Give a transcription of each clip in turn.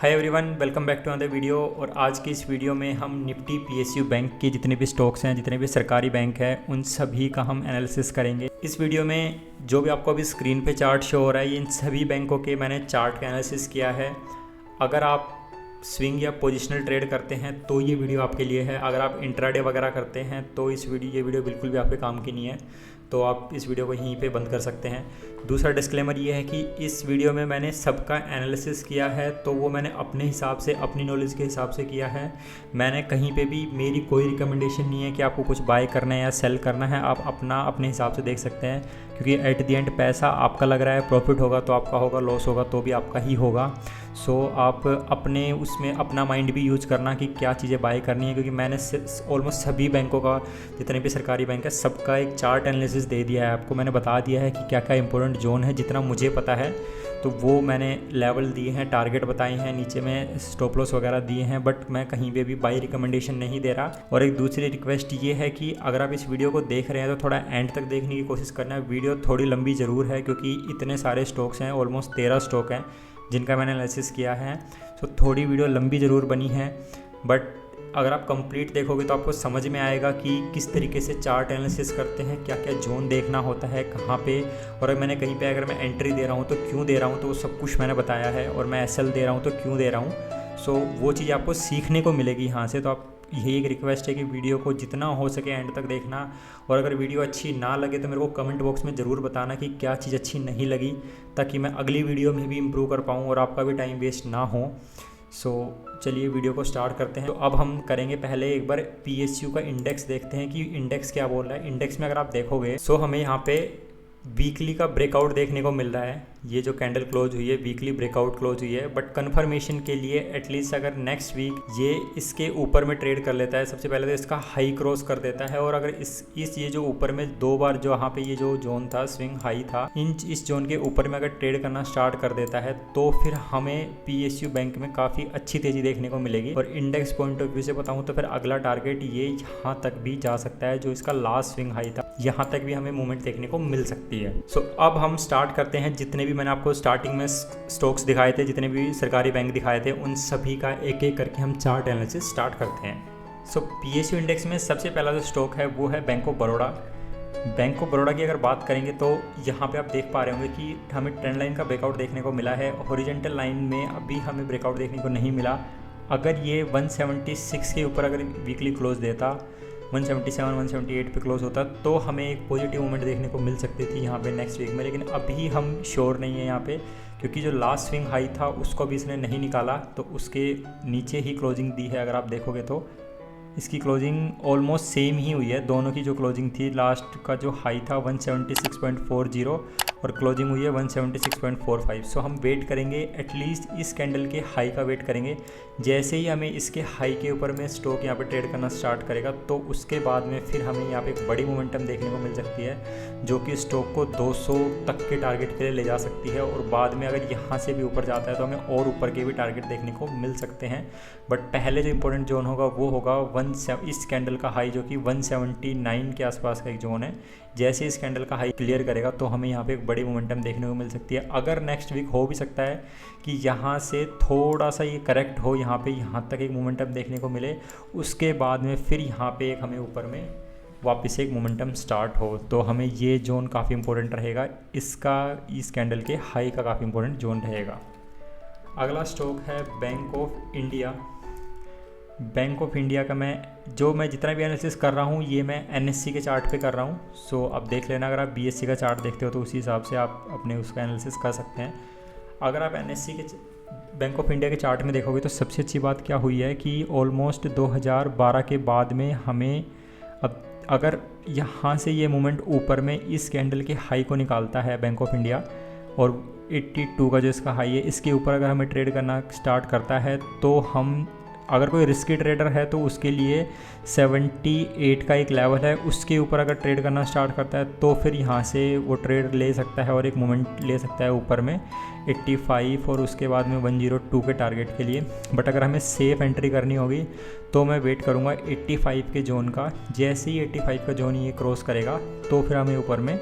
Hi everyone, welcome back to another video. और आज की इस वीडियो में हम निफ्टी पीएसयू बैंक के जितने भी स्टॉक्स हैं, जितने भी सरकारी बैंक हैं, उन सभी का हम एनालिसिस करेंगे। इस वीडियो में जो भी आपको अभी स्क्रीन पे चार्ट शो हो रहा है, इन सभी बैंकों के मैंने चार्ट का एनालिसिस किया है। अगर आप स्विंग या पोजिशनल ट्रेड करते हैं तो ये वीडियो आपके लिए है। अगर आप इंट्राडे वगैरह करते हैं तो ये वीडियो बिल्कुल भी आपके काम की नहीं है, तो आप इस वीडियो को यहीं पे बंद कर सकते हैं। दूसरा डिस्क्लेमर ये है कि इस वीडियो में मैंने सबका एनालिसिस किया है, तो वो मैंने अपने हिसाब से, अपनी नॉलेज के हिसाब से किया है। मैंने कहीं पे भी, मेरी कोई रिकमेंडेशन नहीं है कि आपको कुछ बाय करना है या सेल करना है। आप अपने हिसाब से देख सकते हैं, क्योंकि एट द एंड पैसा आपका लग रहा है, प्रॉफिट होगा तो आपका होगा, लॉस होगा तो भी आपका ही होगा। सो आप अपने उसमें अपना माइंड भी यूज करना कि क्या चीज़ें बाय करनी है, क्योंकि मैंने ऑलमोस्ट सभी बैंकों का, जितने भी सरकारी बैंक है, सबका एक चार्ट एनालिसिस दे दिया है आपको। मैंने बता दिया है कि क्या क्या इंपॉर्टेंट जोन है, जितना मुझे पता है तो वो मैंने लेवल दिए हैं, टारगेट बताए हैं, नीचे में स्टॉप लॉस वगैरह दिए हैं। बट मैं कहीं पे भी बाई रिकमेंडेशन नहीं दे रहा। और एक दूसरी रिक्वेस्ट ये है कि अगर आप इस वीडियो को देख रहे हैं तो थोड़ा एंड तक देखने की कोशिश करना है। वीडियो थोड़ी लंबी ज़रूर है, क्योंकि इतने सारे स्टॉक्स हैं, ऑलमोस्ट 13 स्टॉक हैं जिनका मैंने एनालिसिस किया है। तो थोड़ी वीडियो लंबी ज़रूर बनी है, बट अगर आप कंप्लीट देखोगे तो आपको समझ में आएगा कि किस तरीके से चार्ट एनालिसिस करते हैं, क्या क्या जोन देखना होता है, कहाँ पे। और अगर मैंने कहीं पे अगर मैं एंट्री दे रहा हूँ तो क्यों दे रहा हूँ, तो वो सब कुछ मैंने बताया है। और मैं एसएल दे रहा हूँ तो क्यों दे रहा हूँ। सो वो चीज़ आपको सीखने को मिलेगी यहाँ से। तो आप, यही एक रिक्वेस्ट है कि वीडियो को जितना हो सके एंड तक देखना। और अगर वीडियो अच्छी ना लगे तो मेरे को कमेंट बॉक्स में ज़रूर बताना कि क्या चीज़ अच्छी नहीं लगी, ताकि मैं अगली वीडियो में भी इम्प्रूव कर पाऊँ और आपका भी टाइम वेस्ट ना हो। चलिए वीडियो को स्टार्ट करते हैं। तो अब हम करेंगे, पहले एक बार पीएसयू का इंडेक्स देखते हैं कि इंडेक्स क्या बोल रहा है। इंडेक्स में अगर आप देखोगे हमें यहाँ पे वीकली का ब्रेकआउट देखने को मिल रहा है। ये जो कैंडल क्लोज हुई है, वीकली ब्रेकआउट क्लोज हुई है। बट कंफर्मेशन के लिए एटलीस्ट अगर नेक्स्ट वीक ये इसके ऊपर में ट्रेड कर लेता है, सबसे पहले तो इसका हाई क्रॉस कर देता है। और अगर इस ये जो ऊपर में दो बार जो यहाँ पे ये जो जोन था, स्विंग हाई था, इस जोन के ऊपर में अगर ट्रेड करना स्टार्ट कर देता है तो फिर हमें पीएसयू बैंक में काफ़ी अच्छी तेज़ी देखने को मिलेगी। और इंडेक्स पॉइंट ऑफ व्यू से बताऊँ तो फिर अगला टारगेट ये यहाँ तक भी जा सकता है, जो इसका लास्ट स्विंग हाई था, यहाँ तक भी हमें मूवमेंट देखने को मिल सकती है। अब हम स्टार्ट करते हैं। जितने भी मैंने आपको स्टार्टिंग में स्टॉक्स दिखाए थे, जितने भी सरकारी बैंक दिखाए थे, उन सभी का एक एक करके हम चार्ट एनालिसिस स्टार्ट करते हैं। पीएसयू इंडेक्स में सबसे पहला जो स्टॉक है वो है bank of Baroda. Bank of Baroda की अगर बात करेंगे तो यहाँ पे आप देख पा रहे होंगे कि हमें ट्रेंड लाइन का ब्रेकआउट देखने को मिला है। हॉरिजॉन्टल लाइन में अभी हमें ब्रेकआउट देखने को नहीं मिला। अगर ये 176 के ऊपर अगर वीकली क्लोज देता, 177 178 पे क्लोज होता, तो हमें एक पॉजिटिव मूवमेंट देखने को मिल सकती थी यहाँ पे नेक्स्ट वीक में। लेकिन अभी हम श्योर नहीं है यहाँ पे, क्योंकि जो लास्ट स्विंग हाई था उसको भी इसने नहीं निकाला, तो उसके नीचे ही क्लोजिंग दी है। अगर आप देखोगे तो इसकी क्लोजिंग ऑलमोस्ट सेम ही हुई है। दोनों की जो क्लोजिंग थी, लास्ट का जो हाई था 176.40 और क्लोजिंग हुई है 176.45। हम वेट करेंगे, एटलीस्ट इस कैंडल के हाई का वेट करेंगे। जैसे ही हमें इसके हाई के ऊपर में स्टॉक यहाँ पे ट्रेड करना स्टार्ट करेगा, तो उसके बाद में फिर हमें यहाँ पे एक बड़ी मोमेंटम देखने को मिल सकती है, जो कि स्टॉक को 200 तक के टारगेट के लिए ले जा सकती है। और बाद में अगर यहाँ से भी ऊपर जाता है तो हमें और ऊपर के भी टारगेट देखने को मिल सकते हैं। बट पहले जो इंपॉर्टेंट जोन होगा वो होगा इस कैंडल का हाई, जो कि 179 के आसपास का एक जोन है। जैसे इस कैंडल का हाई क्लियर करेगा तो हमें यहाँ पे एक बड़ी मोमेंटम देखने को मिल सकती है। अगर नेक्स्ट वीक हो भी सकता है कि यहाँ से थोड़ा सा ये करेक्ट हो, यहाँ तक एक मोमेंटम देखने को मिले, उसके बाद में फिर यहाँ पे एक हमें ऊपर में वापस एक मोमेंटम स्टार्ट हो, तो हमें ये जोन काफ़ी इंपॉर्टेंट रहेगा। इस कैंडल के हाई का काफ़ी इंपॉर्टेंट जोन रहेगा। अगला स्टॉक है bank of India. Bank of India का मैं जितना भी एनालिसिस कर रहा हूँ, ये मैं एनएससी के चार्ट पे कर रहा हूँ। अब देख लेना, अगर आप बीएससी का चार्ट देखते हो तो उसी हिसाब से आप अपने उसका एनालिसिस कर सकते हैं। अगर आप एनएससी के बैंक ऑफ इंडिया के चार्ट में देखोगे तो सबसे अच्छी बात क्या हुई है कि ऑलमोस्ट 2012 के बाद में हमें, अब अगर यहाँ से ये मूवमेंट ऊपर में इस कैंडल के हाई को निकालता है बैंक ऑफ इंडिया, और 82 का जो इसका हाई है, इसके ऊपर अगर हमें ट्रेड करना स्टार्ट करता है, तो हम, अगर कोई रिस्की ट्रेडर है तो उसके लिए 78 का एक लेवल है, उसके ऊपर अगर ट्रेड करना स्टार्ट करता है तो फिर यहाँ से वो ट्रेड ले सकता है और एक मोमेंट ले सकता है ऊपर में 85 और उसके बाद में 102 के टारगेट के लिए। बट अगर हमें सेफ एंट्री करनी होगी तो मैं वेट करूँगा 85 के जोन का। जैसे ही 85 का जोन ये क्रॉस करेगा तो फिर हमें ऊपर में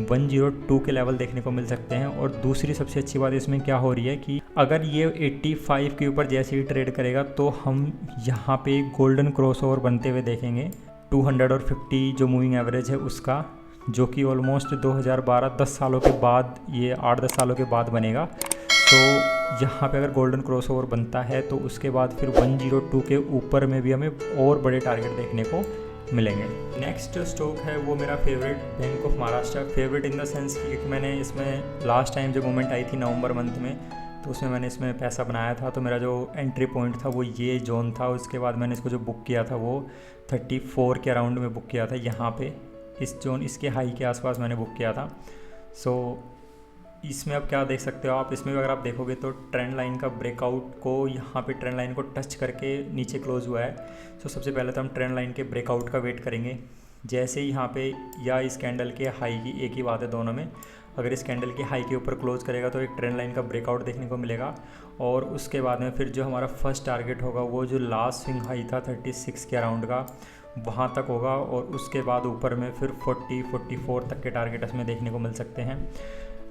102 के लेवल देखने को मिल सकते हैं। और दूसरी सबसे अच्छी बात इसमें क्या हो रही है कि अगर ये 85 के ऊपर जैसे ही ट्रेड करेगा तो हम यहाँ पे गोल्डन क्रॉसओवर बनते हुए देखेंगे 250 जो मूविंग एवरेज है उसका, जो कि ऑलमोस्ट 2012 10 सालों के बाद, ये 8-10 सालों के बाद बनेगा। तो यहाँ पे अगर गोल्डन क्रॉसओवर बनता है तो उसके बाद फिर 102 के ऊपर में भी हमें और बड़े टारगेट देखने को मिलेंगे। नेक्स्ट स्टॉक है वो मेरा favourite, bank of Maharashtra. Favourite in the sense कि मैंने इसमें लास्ट टाइम जब मूवमेंट आई थी नवंबर मंथ में, तो उसमें मैंने इसमें पैसा बनाया था। तो मेरा जो एंट्री पॉइंट था वो ये जोन था। उसके बाद मैंने इसको जो बुक किया था वो 34 के अराउंड में बुक किया था। यहाँ पे इस जोन, इसके हाई के आसपास मैंने बुक किया था। सो इसमें अब क्या देख सकते हो आप, इसमें भी अगर आप देखोगे तो ट्रेंड लाइन का ब्रेकआउट को, यहाँ पे ट्रेंड लाइन को टच करके नीचे क्लोज हुआ है। सो सबसे पहले तो हम ट्रेंड लाइन के ब्रेकआउट का वेट करेंगे। जैसे ही यहाँ पे या इस कैंडल के हाई की, एक ही बात है दोनों में, अगर इस कैंडल के हाई के ऊपर क्लोज करेगा तो एक ट्रेंड लाइन का ब्रेकआउट देखने को मिलेगा। और उसके बाद में फिर जो हमारा फर्स्ट टारगेट होगा वो जो लास्ट स्विंग हाई था 36 के अराउंड का, वहाँ तक होगा। और उसके बाद ऊपर में फिर 40-44 तक के टारगेट इसमें देखने को मिल सकते हैं।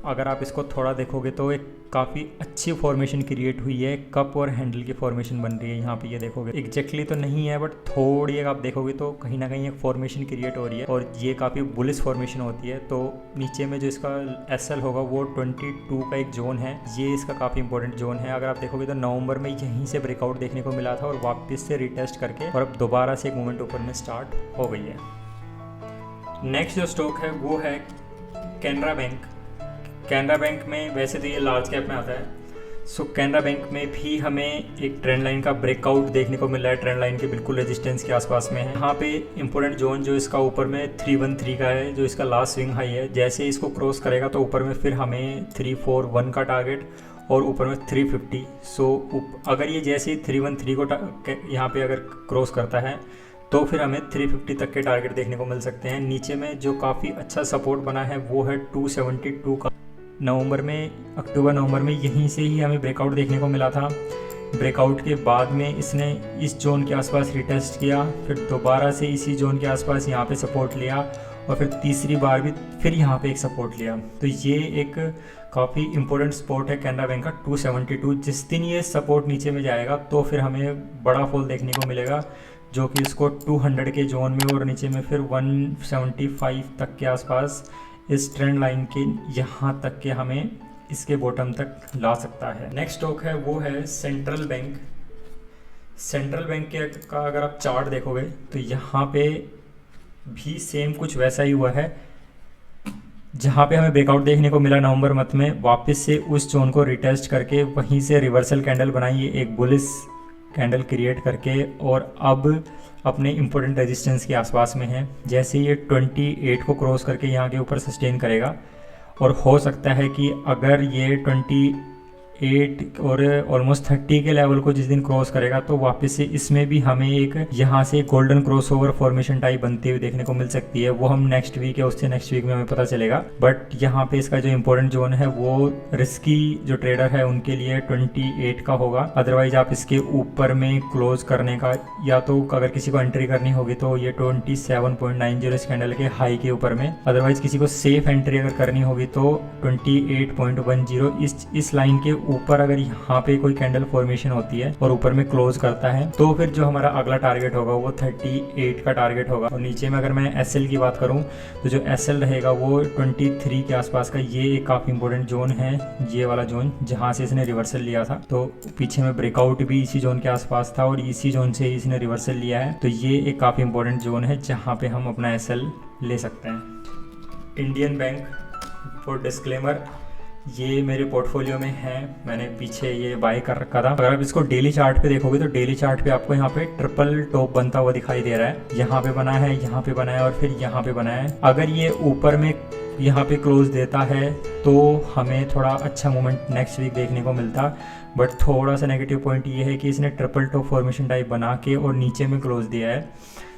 अगर आप इसको थोड़ा देखोगे तो एक काफ़ी अच्छी फॉर्मेशन क्रिएट हुई है, कप और हैंडल की फॉर्मेशन बन रही है यहाँ पे। ये देखोगे एग्जैक्टली तो नहीं है, बट थोड़ी अगर आप देखोगे तो कहीं ना कहीं एक फॉर्मेशन क्रिएट हो रही है और ये काफ़ी बुलिश फॉर्मेशन होती है। तो नीचे में जो इसका एसएल होगा वो 22 का एक जोन है, ये इसका काफ़ी इंपॉर्टेंट जोन है। अगर आप देखोगे तो नवंबर में यहीं से ब्रेकआउट देखने को मिला था और वापस से रिटेस्ट करके और अब दोबारा से एक मूवमेंट ऊपर में स्टार्ट हो गई है। नेक्स्ट जो स्टॉक है वो है कैनरा बैंक। कैनरा बैंक में वैसे तो ये लार्ज कैप में आता है। सो कैनरा बैंक में भी हमें एक ट्रेंड लाइन का ब्रेकआउट देखने को मिल रहा है। ट्रेंड लाइन के बिल्कुल रेजिस्टेंस के आसपास में है। यहाँ पे इंपॉर्टेंट जोन जो इसका ऊपर में 313 का है, जो इसका लास्ट स्विंग हाई है। जैसे इसको क्रॉस करेगा तो ऊपर में फिर हमें 341 का टारगेट और ऊपर में 350। सो अगर ये जैसे ही 313 को यहाँ पे अगर क्रॉस करता है तो फिर हमें 350 तक के टारगेट देखने को मिल सकते हैं। नीचे में जो काफ़ी अच्छा सपोर्ट बना है वो है 272 का। अक्टूबर नवंबर में यहीं से ही हमें ब्रेकआउट देखने को मिला था। ब्रेकआउट के बाद में इसने इस जोन के आसपास रिटेस्ट किया, फिर दोबारा से इसी जोन के आसपास यहाँ पे सपोर्ट लिया और फिर तीसरी बार भी फिर यहाँ पे एक सपोर्ट लिया। तो ये एक काफ़ी इंपॉर्टेंट सपोर्ट है कैनरा बैंक का 272। जिस दिन ये सपोर्ट नीचे में जाएगा तो फिर हमें बड़ा फॉल देखने को मिलेगा, जो कि इसको 200 के जोन में और नीचे में फिर 175 तक के आसपास इस ट्रेंड लाइन के यहाँ तक के हमें इसके बॉटम तक ला सकता है। नेक्स्ट स्टॉक है वो है सेंट्रल बैंक। सेंट्रल बैंक का अगर आप चार्ट देखोगे तो यहाँ पे भी सेम कुछ वैसा ही हुआ है। जहाँ पे हमें ब्रेकआउट देखने को मिला नवंबर मंथ में, वापस से उस जोन को रिटेस्ट करके वहीं से रिवर्सल कैंडल बनाई, एक बुलिश कैंडल क्रिएट करके और अब अपने इम्पोर्टेंट रेजिस्टेंस के आसपास में है। जैसे ये 28 को क्रॉस करके यहाँ के ऊपर सस्टेन करेगा और हो सकता है कि अगर ये 28 और ऑलमोस्ट 30 के लेवल को जिस दिन क्रॉस करेगा तो वापस से इसमें भी हमें एक यहाँ से गोल्डन क्रॉसओवर फॉर्मेशन टाइप बनती हुई देखने को मिल सकती है। वो हम नेक्स्ट वीक या उससे नेक्स्ट वीक में हमें पता चलेगा। बट यहाँ पे इसका जो इम्पोर्टेंट जोन है वो रिस्की जो ट्रेडर है उनके लिए 28 का होगा। अदरवाइज आप इसके ऊपर में क्लोज करने का, या तो अगर किसी को एंट्री करनी होगी तो ये 27.90 इस कैंडल के हाई के ऊपर में, अदरवाइज किसी को सेफ एंट्री अगर करनी होगी तो 28.10 इस लाइन के ऊपर अगर यहाँ पे कोई कैंडल फॉर्मेशन होती है और ऊपर में क्लोज करता है तो फिर जो हमारा अगला टारगेट होगा वो 38 का टारगेट होगा। और नीचे में अगर मैं एसएल की बात करूँ तो जो एसएल रहेगा वो 23 के आसपास का। ये एक काफ़ी इंपॉर्टेंट जोन है, ये वाला जोन जहाँ से इसने रिवर्सल लिया था। तो पीछे में ब्रेकआउट भी इसी जोन के आसपास था और इसी जोन से इसने रिवर्सल लिया है। तो ये एक काफ़ी इंपॉर्टेंट जोन है जहाँ पे हम अपना एसएल ले सकते हैं। इंडियन बैंक, फॉर डिस्क्लेमर, ये मेरे पोर्टफोलियो में है, मैंने पीछे ये बाय कर रखा था। अगर आप इसको डेली चार्ट पे देखोगे तो डेली चार्ट पे आपको यहाँ पे ट्रिपल टॉप बनता हुआ दिखाई दे रहा है। यहाँ पे बना है, यहाँ पे बना है और फिर यहाँ पे बना है। अगर ये ऊपर में यहाँ पे क्लोज देता है तो हमें थोड़ा अच्छा मूवमेंट नेक्स्ट वीक देखने को मिलता। बट थोड़ा सा नेगेटिव पॉइंट ये है कि इसने ट्रिपल टॉप फॉर्मेशन टाइप बना के और नीचे में क्लोज दिया है।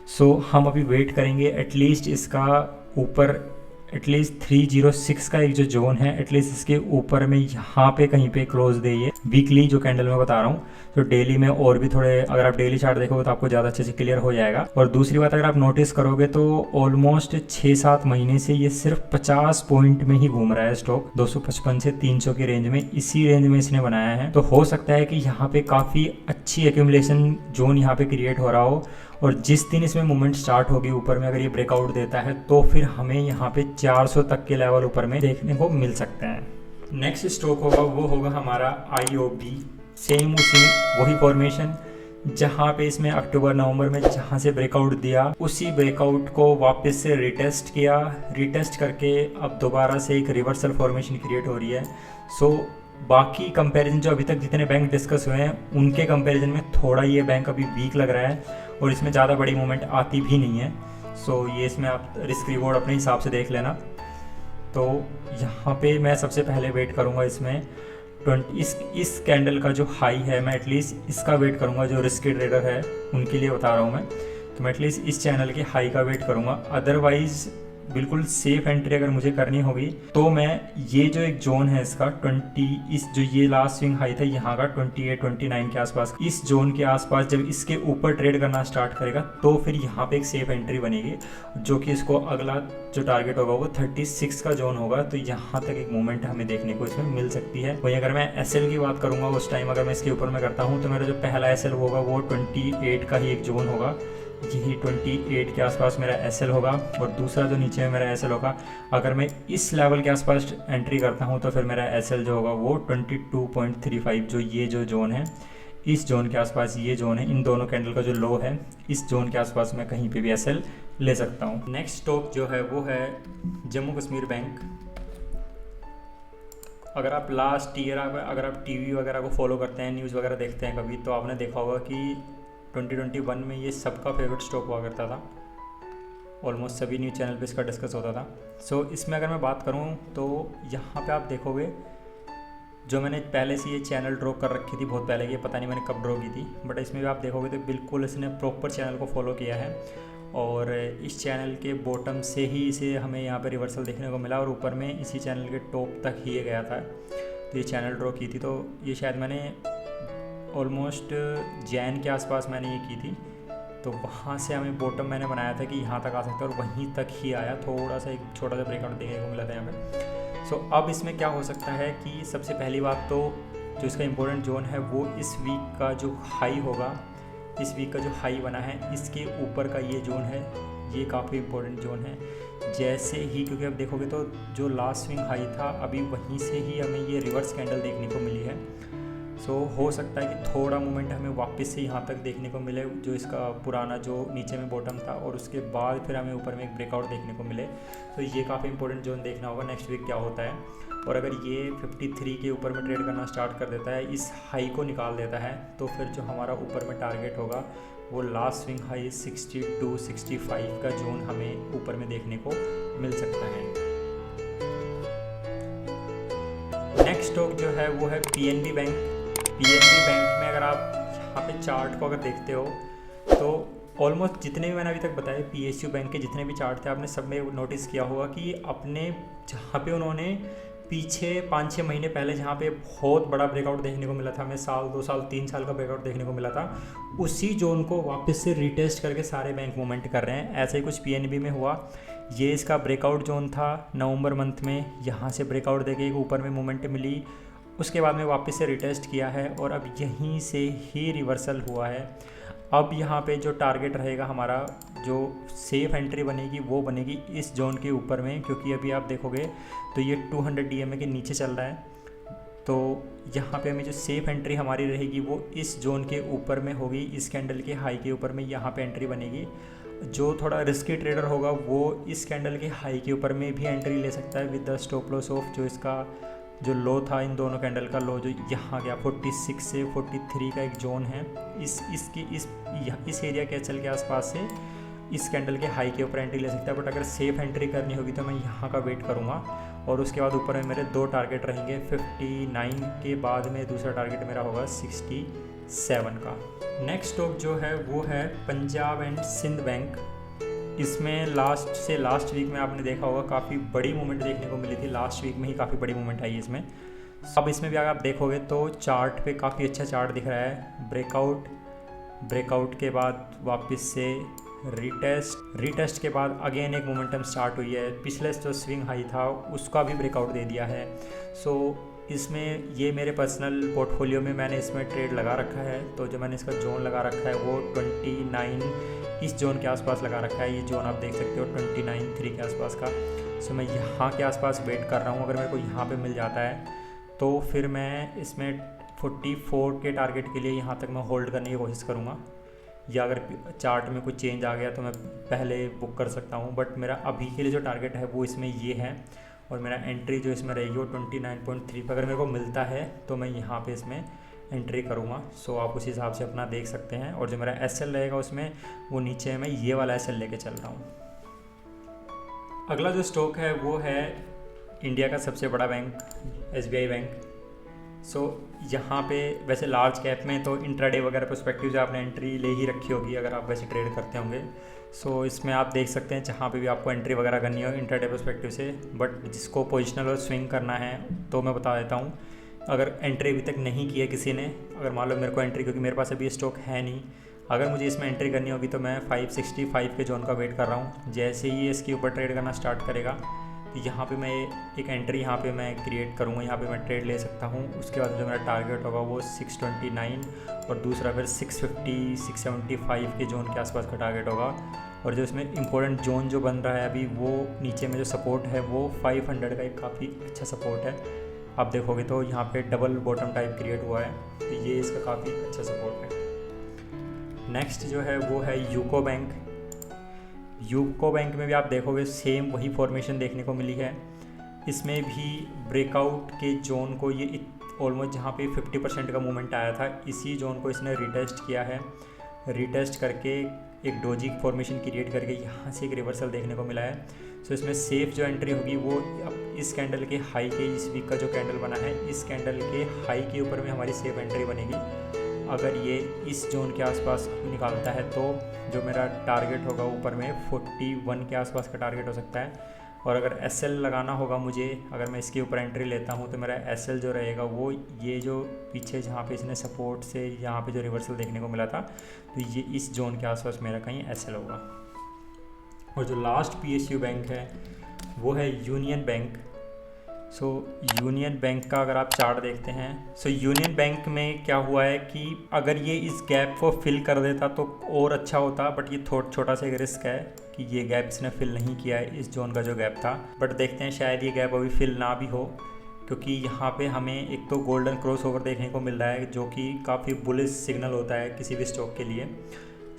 सो हम अभी वेट करेंगे, एटलीस्ट इसका ऊपर एटलीस्ट 306 का एक जो जोन है एटलीस्ट इसके ऊपर में यहाँ पे कहीं पे क्लोज दे ये वीकली जो कैंडल मैं बता रहा हूँ। तो डेली में और भी थोड़े अगर आप डेली चार्ट देखोगे तो आपको ज़्यादा अच्छे से क्लियर हो जाएगा। और दूसरी बात अगर आप नोटिस करोगे तो ऑलमोस्ट 6-7 महीने से ये सिर्फ 50 पॉइंट में ही घूम रहा है स्टॉक, 255 से 300 की रेंज में, इसी रेंज में इसने बनाया है। तो हो सकता है कि यहाँ पे काफ़ी अच्छी एक्यूमुलेशन जोन यहाँ पे क्रिएट हो रहा हो और जिस दिन इसमें मूवमेंट स्टार्ट होगी ऊपर में अगर ये ब्रेकआउट देता है तो फिर हमें यहाँ पे 400 तक के लेवल ऊपर में देखने को मिल सकते हैं। नेक्स्ट स्टॉक होगा वो होगा हमारा IOB। सेम उसी वही फॉर्मेशन जहाँ पे इसमें अक्टूबर नवंबर में जहाँ से ब्रेकआउट दिया उसी ब्रेकआउट को वापस से रिटेस्ट किया, रिटेस्ट करके अब दोबारा से एक रिवर्सल फॉर्मेशन क्रिएट हो रही है। सो बाकी कंपैरिजन जो अभी तक जितने बैंक डिस्कस हुए हैं उनके कंपैरिजन में थोड़ा ये बैंक अभी वीक लग रहा है और इसमें ज़्यादा बड़ी मूवमेंट आती भी नहीं है। सो ये इसमें आप रिस्क रिवॉर्ड अपने हिसाब से देख लेना। तो यहाँ पे मैं सबसे पहले वेट करूँगा इसमें 20 इस कैंडल का जो हाई है मैं एटलीस्ट इसका वेट करूँगा। जो रिस्की ट्रेडर है उनके लिए बता रहा हूँ मैं, तो मैं एटलीस्ट इस चैनल के हाई का वेट करूँगा। अदरवाइज़ बिल्कुल सेफ एंट्री अगर मुझे करनी होगी तो मैं ये जो एक जोन है इसका 20 इस जो ये लास्ट स्विंग हाई था यहाँ का 28-29 के आसपास, इस जोन के आसपास जब इसके ऊपर ट्रेड करना स्टार्ट करेगा तो फिर यहाँ पे एक सेफ एंट्री बनेगी जो कि इसको अगला जो टारगेट होगा वो 36 का जोन होगा। तो यहाँ तक एक मूवमेंट हमें देखने को इसमें मिल सकती है। वही अगर मैं SL की बात करूँगा उस टाइम अगर मैं इसके ऊपर में करता हूँ तो मेरा जो पहला SL होगा वो 28 का ही एक जोन होगा, यही 28 के आसपास मेरा SL होगा। और दूसरा जो नीचे में मेरा SL होगा अगर मैं इस लेवल के आसपास एंट्री करता हूं तो फिर मेरा SL जो होगा वो 22.35, जो ये जो जोन है इस जोन के आसपास ये जोन है, इन दोनों कैंडल का जो लो है इस जोन के आसपास मैं कहीं पे भी SL ले सकता हूं। नेक्स्ट स्टॉक जो है वो है जम्मू कश्मीर बैंक। अगर आप लास्ट ईयर अगर आप TV वगैरह को फॉलो करते हैं, न्यूज़ वगैरह देखते हैं कभी, तो आपने देखा होगा कि 2021 में ये सबका फेवरेट स्टॉक हुआ करता था। ऑलमोस्ट सभी न्यूज़ चैनल पे इसका डिस्कस होता था। सो इसमें अगर मैं बात करूँ तो यहाँ पे आप देखोगे जो मैंने पहले से ये चैनल ड्रॉ कर रखी थी बहुत पहले की, पता नहीं मैंने कब ड्रॉ की थी, बट इसमें भी आप देखोगे तो बिल्कुल इसने प्रॉपर चैनल को फॉलो किया है। और इस चैनल के बॉटम से ही इसे हमें यहाँ पे रिवर्सल देखने को मिला और ऊपर में इसी चैनल के टॉप तक ही ये गया था। तो ये चैनल ड्रॉ की थी, तो ये शायद मैंने ऑलमोस्ट जैन के आसपास मैंने ये की थी। तो वहाँ से हमें बॉटम मैंने बनाया था कि यहाँ तक आ सकता है और वहीं तक ही आया, थोड़ा सा एक छोटा सा ब्रेकआउट देखने को मिला था यहाँ पे। सो अब इसमें क्या हो सकता है कि सबसे पहली बात तो जो इसका इम्पोर्टेंट जोन है वो इस वीक का जो हाई होगा, इस वीक का जो हाई बना है इसके ऊपर का ये जोन है, ये काफ़ी इम्पोर्टेंट जोन है। जैसे ही, क्योंकि अब देखोगे तो जो लास्ट स्विंग हाई था अभी वहीं से ही हमें ये रिवर्स कैंडल देखने को मिली है। सो हो सकता है कि थोड़ा मोमेंट हमें वापस से यहाँ तक देखने को मिले जो इसका पुराना जो नीचे में बॉटम था, और उसके बाद फिर हमें ऊपर में एक ब्रेकआउट देखने को मिले। तो ये काफ़ी इंपॉर्टेंट जोन देखना होगा नेक्स्ट वीक क्या होता है। और अगर ये 53 के ऊपर में ट्रेड करना स्टार्ट कर देता है, इस हाई को निकाल देता है, तो फिर जो हमारा ऊपर में टारगेट होगा वो लास्ट स्विंग हाई 62-65 का जोन हमें ऊपर में देखने को मिल सकता है। नेक्स्ट स्टॉक जो है वो है PNB बैंक। PNB बैंक में अगर आप यहाँ पे चार्ट को अगर देखते हो तो ऑलमोस्ट जितने भी मैंने अभी तक बताए PSU बैंक के जितने भी चार्ट थे आपने सब में नोटिस किया होगा कि अपने जहाँ पे उन्होंने पीछे 5-6 महीने पहले जहाँ पे बहुत बड़ा ब्रेकआउट देखने को मिला था, हमें 1 साल 2 साल 3 साल का ब्रेकआउट देखने को मिला था, उसी जोन को वापस से रिटेस्ट करके सारे बैंक मूवमेंट कर रहे हैं। ऐसा ही कुछ PNB में हुआ। ये इसका ब्रेकआउट जोन था नवंबर मंथ में, यहाँ से ब्रेकआउट देके एक ऊपर में मूवमेंट मिली, उसके बाद में वापस से रिटेस्ट किया है और अब यहीं से ही रिवर्सल हुआ है। अब यहाँ पे जो टारगेट रहेगा हमारा, जो सेफ एंट्री बनेगी वो बनेगी इस जोन के ऊपर में, क्योंकि अभी आप देखोगे तो ये 200 DMA के नीचे चल रहा है। तो यहाँ पे हमें जो सेफ एंट्री हमारी रहेगी वो इस जोन के ऊपर में होगी, इस कैंडल के हाई के ऊपर में यहाँ पे एंट्री बनेगी। जो थोड़ा रिस्की ट्रेडर होगा वो इस कैंडल के हाई के ऊपर में भी एंट्री ले सकता है with the stop loss of जो इसका जो लो था, इन दोनों कैंडल का लो जो यहाँ गया 46 से 43 का एक जोन है, इस एरिया के एचएल के आसपास से इस कैंडल के हाई के ऊपर एंट्री ले सकता है। बट अगर सेफ एंट्री करनी होगी तो मैं यहाँ का वेट करूँगा और उसके बाद ऊपर में मेरे 2 टारगेट रहेंगे। 59 के बाद में दूसरा टारगेट मेरा होगा 67 का। नेक्स्ट स्टॉक जो है वो है पंजाब एंड सिंध बैंक। इसमें लास्ट वीक में आपने देखा होगा काफ़ी बड़ी मूवमेंट देखने को मिली थी, लास्ट वीक में ही काफ़ी बड़ी मूवमेंट आई है इसमें। अब इसमें भी अगर आप देखोगे तो चार्ट पे काफ़ी अच्छा चार्ट दिख रहा है। ब्रेकआउट के बाद वापस से रीटेस्ट के बाद अगेन एक मोमेंटम स्टार्ट हुई है। पिछले जो स्विंग हाई था उसका भी ब्रेकआउट दे दिया है। सो इसमें ये मेरे पर्सनल पोर्टफोलियो में मैंने इसमें ट्रेड लगा रखा है। तो जो मैंने इसका जोन लगा रखा है वो 29 इस जोन के आसपास लगा रखा है। ये जोन आप देख सकते हो 29.3 के आसपास का। सो मैं यहाँ के आसपास वेट कर रहा हूँ। अगर मेरे को यहाँ पे मिल जाता है तो फिर मैं इसमें 44 के टारगेट के लिए यहाँ तक मैं होल्ड करने की कोशिश करूँगा, या अगर चार्ट में कुछ चेंज आ गया तो मैं पहले बुक कर सकता हूँ। बट मेरा अभी के लिए जो टारगेट है वो इसमें ये है, और मेरा एंट्री जो इसमें रहेगी वो 29.3 पर अगर मेरे को मिलता है तो मैं यहाँ पे इसमें एंट्री करूँगा। सो आप उस हिसाब से अपना देख सकते हैं। और जो मेरा एसएल रहेगा उसमें वो नीचे मैं ये वाला एसएल लेके चल रहा हूँ। अगला जो स्टॉक है वो है इंडिया का सबसे बड़ा बैंक एसबीआई बैंक। सो यहाँ पे वैसे लार्ज कैप में तो इंट्राडे वगैरह पर्सपेक्टिव से आपने एंट्री ले ही रखी होगी अगर आप वैसे ट्रेड करते होंगे। सो इसमें आप देख सकते हैं जहाँ पे भी आपको एंट्री वगैरह करनी हो इंट्राडे पर्सपेक्टिव से। बट जिसको पोजिशनल और स्विंग करना है तो मैं बता देता हूँ, अगर एंट्री अभी तक नहीं की है किसी ने, अगर मान लो मेरे को एंट्री, क्योंकि मेरे पास अभी स्टॉक है नहीं, अगर मुझे इसमें एंट्री करनी होगी तो मैं 565 के जोन का वेट कर रहा हूँ। जैसे ही इसके ऊपर ट्रेड करना स्टार्ट करेगा यहाँ पे मैं एक एंट्री यहाँ पे मैं क्रिएट करूँगा, यहाँ पे मैं ट्रेड ले सकता हूँ। उसके बाद जो मेरा टारगेट होगा वो 629 और दूसरा फिर 650 675 के जोन के आसपास का टारगेट होगा। और जो इसमें इंपॉर्टेंट जोन जो बन रहा है अभी वो नीचे में जो सपोर्ट है वो 500 का एक काफ़ी अच्छा सपोर्ट है। आप देखोगे तो यहाँ पे डबल बॉटम टाइप क्रिएट हुआ है, तो ये इसका काफ़ी अच्छा सपोर्ट है। नेक्स्ट जो है वो है यूको बैंक। यूको बैंक में भी आप देखोगे सेम वही फॉर्मेशन देखने को मिली है। इसमें भी ब्रेकआउट के जोन को ये ऑलमोस्ट जहाँ पे 50% का मूवमेंट आया था, इसी जोन को इसने रिटेस्ट किया है। रिटेस्ट करके एक डोजी फॉर्मेशन क्रिएट करके यहाँ से एक रिवर्सल देखने को मिला है। सो इसमें सेफ जो एंट्री होगी वो अब इस कैंडल के हाई के, इस वीक का जो कैंडल बना है इस कैंडल के हाई के ऊपर में हमारी सेफ एंट्री बनेगी। अगर ये इस जोन के आसपास निकालता है तो जो मेरा टारगेट होगा ऊपर में 41 के आसपास का टारगेट हो सकता है। और अगर एसएल लगाना होगा मुझे, अगर मैं इसके ऊपर एंट्री लेता हूँ तो मेरा एसएल जो रहेगा वो ये जो पीछे जहाँ पे इसने सपोर्ट से यहाँ पे जो रिवर्सल देखने को मिला था तो ये इस जोन के आसपास मेरा कहीं एसएल होगा। और जो लास्ट पीएसयू बैंक है वो है यूनियन बैंक। सो यूनियन बैंक का अगर आप चार्ट देखते हैं, सो यूनियन बैंक में क्या हुआ है कि अगर ये इस गैप को फिल कर देता तो और अच्छा होता, बट ये छोटा सा एक रिस्क है कि ये गैप इसने फिल नहीं किया है, इस जोन का जो गैप था। बट देखते हैं शायद ये गैप अभी फिल ना भी हो, क्योंकि यहाँ पे हमें एक तो गोल्डन क्रॉस ओवर देखने को मिल रहा है जो कि काफ़ी बुलिश सिग्नल होता है किसी भी स्टॉक के लिए।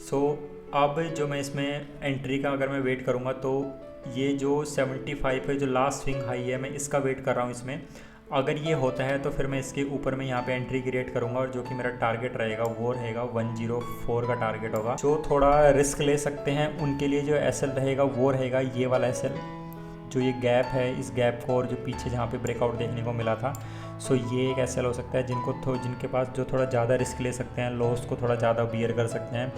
सो अब जो मैं इसमें एंट्री का अगर मैं वेट करूँगा तो ये जो 75 है जो लास्ट स्विंग हाई है मैं इसका वेट कर रहा हूँ इसमें। अगर ये होता है तो फिर मैं इसके ऊपर में यहाँ पे एंट्री क्रिएट करूँगा, और जो कि मेरा टारगेट रहेगा वो रहेगा 104 का टारगेट होगा। जो थोड़ा रिस्क ले सकते हैं उनके लिए जो एसएल रहेगा वो रहेगा ये वाला एसएल, जो ये गैप है इस गैप को और जो पीछे जहाँ पे ब्रेकआउट देखने को मिला था। सो ये एक एसएल हो सकता है जिनके पास जो थोड़ा ज़्यादा रिस्क ले सकते हैं, लॉस को थोड़ा ज़्यादा बियर कर सकते हैं।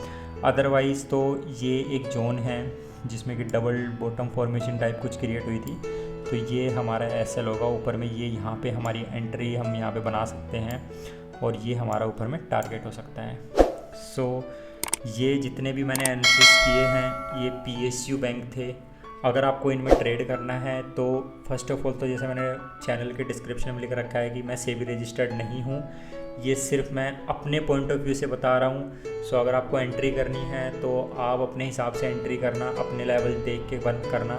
अदरवाइज़ तो ये एक जोन है जिसमें कि डबल बॉटम फॉर्मेशन टाइप कुछ क्रिएट हुई थी, तो ये हमारा एसएल होगा ऊपर में। ये यहाँ पे हमारी एंट्री हम यहाँ पे बना सकते हैं और ये हमारा ऊपर में टारगेट हो सकता है। सो ये जितने भी मैंने एनालिसिस किए हैं ये पीएसयू बैंक थे। अगर आपको इनमें ट्रेड करना है तो फर्स्ट ऑफ ऑल तो जैसे मैंने चैनल के डिस्क्रिप्शन में लिख रखा है कि मैं सेबी रजिस्टर्ड नहीं हूँ, ये सिर्फ मैं अपने पॉइंट ऑफ व्यू से बता रहा हूँ। सो अगर आपको एंट्री करनी है तो आप अपने हिसाब से एंट्री करना, अपने लेवल देख के बंद करना,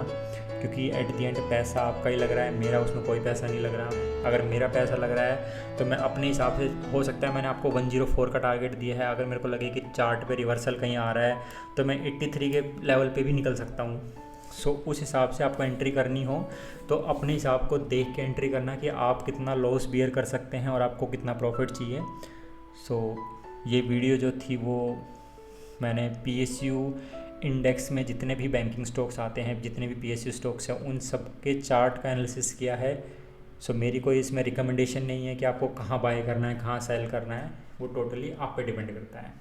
क्योंकि एट दी एंड पैसा आपका ही लग रहा है, मेरा उसमें कोई पैसा नहीं लग रहा। अगर मेरा पैसा लग रहा है तो मैं अपने हिसाब से, हो सकता है मैंने आपको 104 का टारगेट दिया है, अगर मेरे को लगे कि चार्ट पे रिवर्सल कहीं आ रहा है तो मैं 83 के लेवल पे भी निकल सकता हूँ। सो उस हिसाब से आपको एंट्री करनी हो तो अपने हिसाब को देख के एंट्री करना कि आप कितना लॉस बियर कर सकते हैं और आपको कितना प्रॉफिट चाहिए। सो ये वीडियो जो थी वो मैंने पीएसयू इंडेक्स में जितने भी बैंकिंग स्टॉक्स आते हैं, जितने भी पीएसयू स्टॉक्स हैं, उन सब के चार्ट का एनालिसिस किया है। सो मेरी कोई इसमें रिकमेंडेशन नहीं है कि आपको कहाँ बाय करना है, कहाँ सेल करना है, वो टोटली आप पे डिपेंड करता है।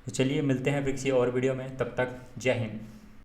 तो चलिए मिलते हैं फिर किसी और वीडियो में, तब तक जय हिंद।